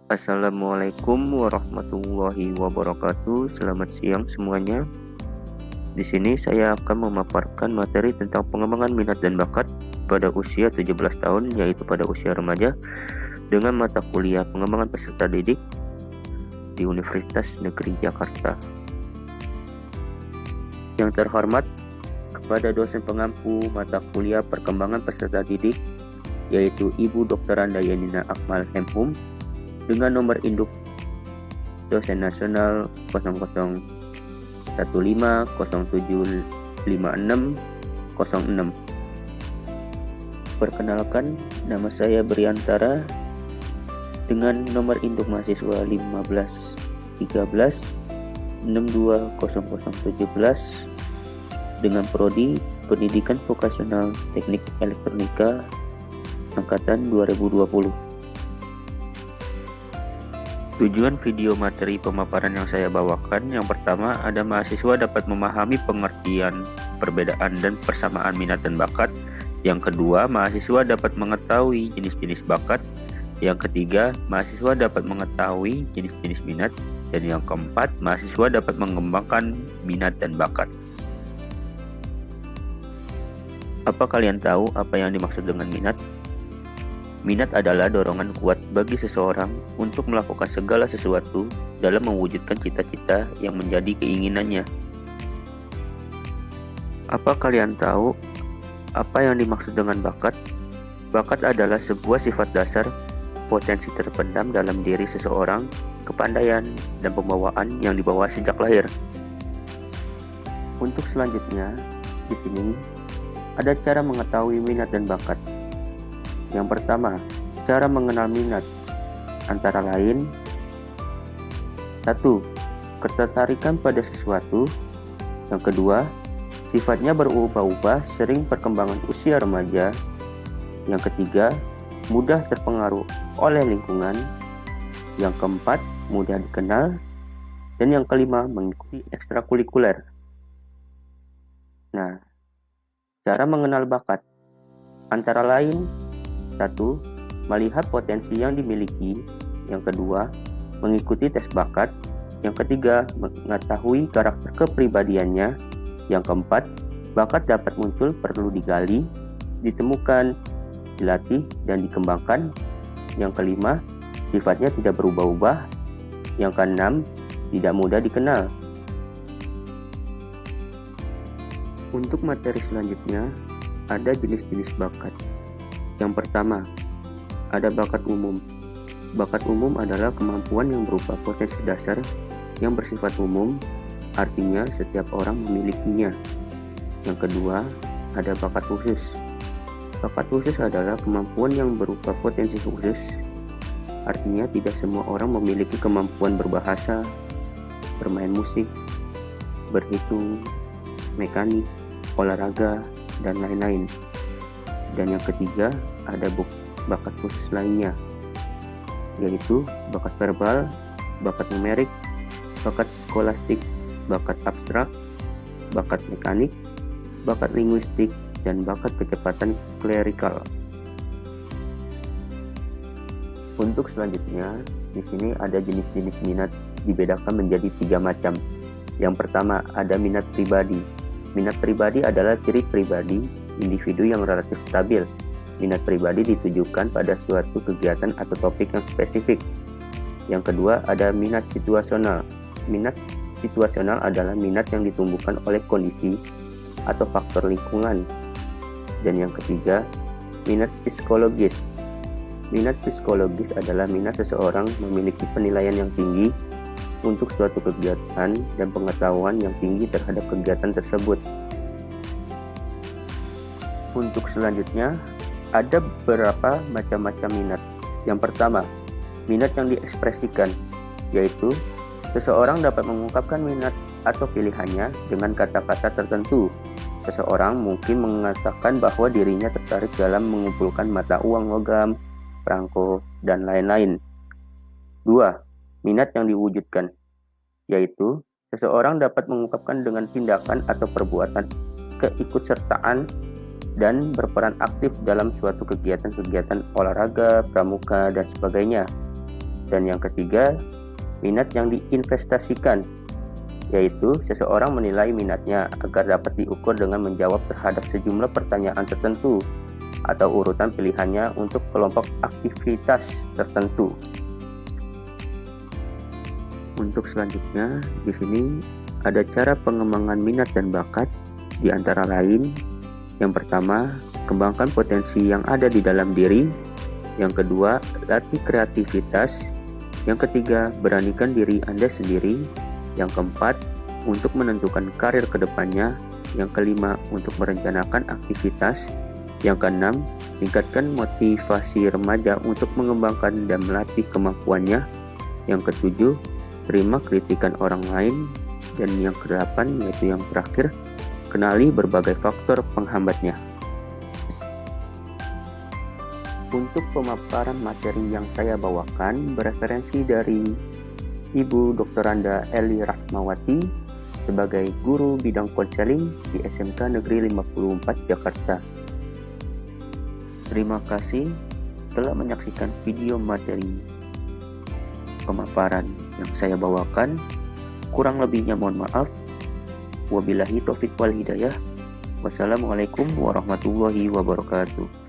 Assalamualaikum warahmatullahi wabarakatuh. Selamat siang semuanya. Di sini saya akan memaparkan materi tentang pengembangan minat dan bakat pada usia 17 tahun, yaitu pada usia remaja, dengan mata kuliah pengembangan peserta didik di Universitas Negeri Jakarta. Yang terhormat kepada dosen pengampu mata kuliah perkembangan peserta didik, yaitu Ibu Dr. Yanina Akmal Hemhum, dengan nomor induk dosen nasional 0015075606. Perkenalkan, nama saya Briantara dengan nomor induk mahasiswa 1513620017 dengan prodi Pendidikan Vokasional Teknik Elektronika angkatan 2020. Tujuan video materi pemaparan yang saya bawakan, yang pertama, ada mahasiswa dapat memahami pengertian, perbedaan, dan persamaan minat dan bakat. Yang kedua, mahasiswa dapat mengetahui jenis-jenis bakat. Yang ketiga, mahasiswa dapat mengetahui jenis-jenis minat. Dan yang keempat, mahasiswa dapat mengembangkan minat dan bakat. Apa kalian tahu apa yang dimaksud dengan minat? Minat adalah dorongan kuat bagi seseorang untuk melakukan segala sesuatu dalam mewujudkan cita-cita yang menjadi keinginannya. Apa kalian tahu apa yang dimaksud dengan bakat? Bakat adalah sebuah sifat dasar, potensi terpendam dalam diri seseorang, kepandaian dan pembawaan yang dibawa sejak lahir. Untuk selanjutnya, di sini ada cara mengetahui minat dan bakat. Yang pertama, cara mengenal minat, antara lain 1. Ketertarikan pada sesuatu. Yang kedua, sifatnya berubah-ubah sering perkembangan usia remaja. Yang ketiga, mudah terpengaruh oleh lingkungan. Yang keempat, mudah dikenal. Dan yang kelima, mengikuti ekstrakurikuler. Nah, cara mengenal bakat, antara lain 1. Melihat potensi yang dimiliki. Yang kedua, mengikuti tes bakat. Yang ketiga, mengetahui karakter kepribadiannya. Yang keempat, bakat dapat muncul perlu digali, ditemukan, dilatih, dan dikembangkan. Yang kelima, sifatnya tidak berubah-ubah. Yang keenam, tidak mudah dikenal. Untuk materi selanjutnya, ada jenis-jenis bakat. Yang pertama, ada bakat umum. Bakat umum adalah kemampuan yang berupa potensi dasar yang bersifat umum, artinya setiap orang memilikinya. Yang kedua, ada bakat khusus. Bakat khusus adalah kemampuan yang berupa potensi khusus, artinya tidak semua orang memiliki kemampuan berbahasa, bermain musik, berhitung, mekanik, olahraga, dan lain-lain. Dan yang ketiga, ada bakat khusus lainnya, yaitu bakat verbal, bakat numerik, bakat skolastik, bakat abstrak, bakat mekanik, bakat linguistik, dan bakat kecepatan klerikal. Untuk selanjutnya, di sini ada jenis-jenis minat dibedakan menjadi 3 macam. Yang pertama, ada minat pribadi. Minat pribadi adalah ciri pribadi individu yang relatif stabil. Minat pribadi ditujukan pada suatu kegiatan atau topik yang spesifik. Yang kedua, ada minat situasional. Minat situasional adalah minat yang ditumbuhkan oleh kondisi atau faktor lingkungan. Dan yang ketiga, minat psikologis. Minat psikologis adalah minat seseorang memiliki penilaian yang tinggi untuk suatu kegiatan dan pengetahuan yang tinggi terhadap kegiatan tersebut. Untuk selanjutnya, ada beberapa macam-macam minat. Yang pertama, minat yang diekspresikan, yaitu seseorang dapat mengungkapkan minat atau pilihannya dengan kata-kata tertentu. Seseorang mungkin mengatakan bahwa dirinya tertarik dalam mengumpulkan mata uang logam, perangko, dan lain-lain. 2. Minat yang diwujudkan, yaitu seseorang dapat mengungkapkan dengan tindakan atau perbuatan keikutsertaan dan berperan aktif dalam suatu kegiatan-kegiatan olahraga, pramuka, dan sebagainya. Dan yang ketiga, minat yang diinvestasikan, yaitu seseorang menilai minatnya agar dapat diukur dengan menjawab terhadap sejumlah pertanyaan tertentu atau urutan pilihannya untuk kelompok aktivitas tertentu. Untuk selanjutnya, di sini ada cara pengembangan minat dan bakat, di antara lain, yang pertama, kembangkan potensi yang ada di dalam diri. Yang kedua, latih kreativitas. Yang ketiga, beranikan diri Anda sendiri. Yang keempat, untuk menentukan karir kedepannya. Yang kelima, untuk merencanakan aktivitas. Yang keenam, tingkatkan motivasi remaja untuk mengembangkan dan melatih kemampuannya. Yang ketujuh, terima kritikan orang lain. Dan yang kedelapan, yaitu yang terakhir, kenali berbagai faktor penghambatnya. Untuk pemaparan materi yang saya bawakan bereferensi dari Ibu Dr. Anda Eli Rahmawati sebagai guru bidang konseling di SMK Negeri 54 Jakarta. Terima kasih telah menyaksikan video materi pemaparan yang saya bawakan. Kurang lebihnya mohon maaf. Wabillahi taufiq wal hidayah. Wassalamualaikum warahmatullahi wabarakatuh.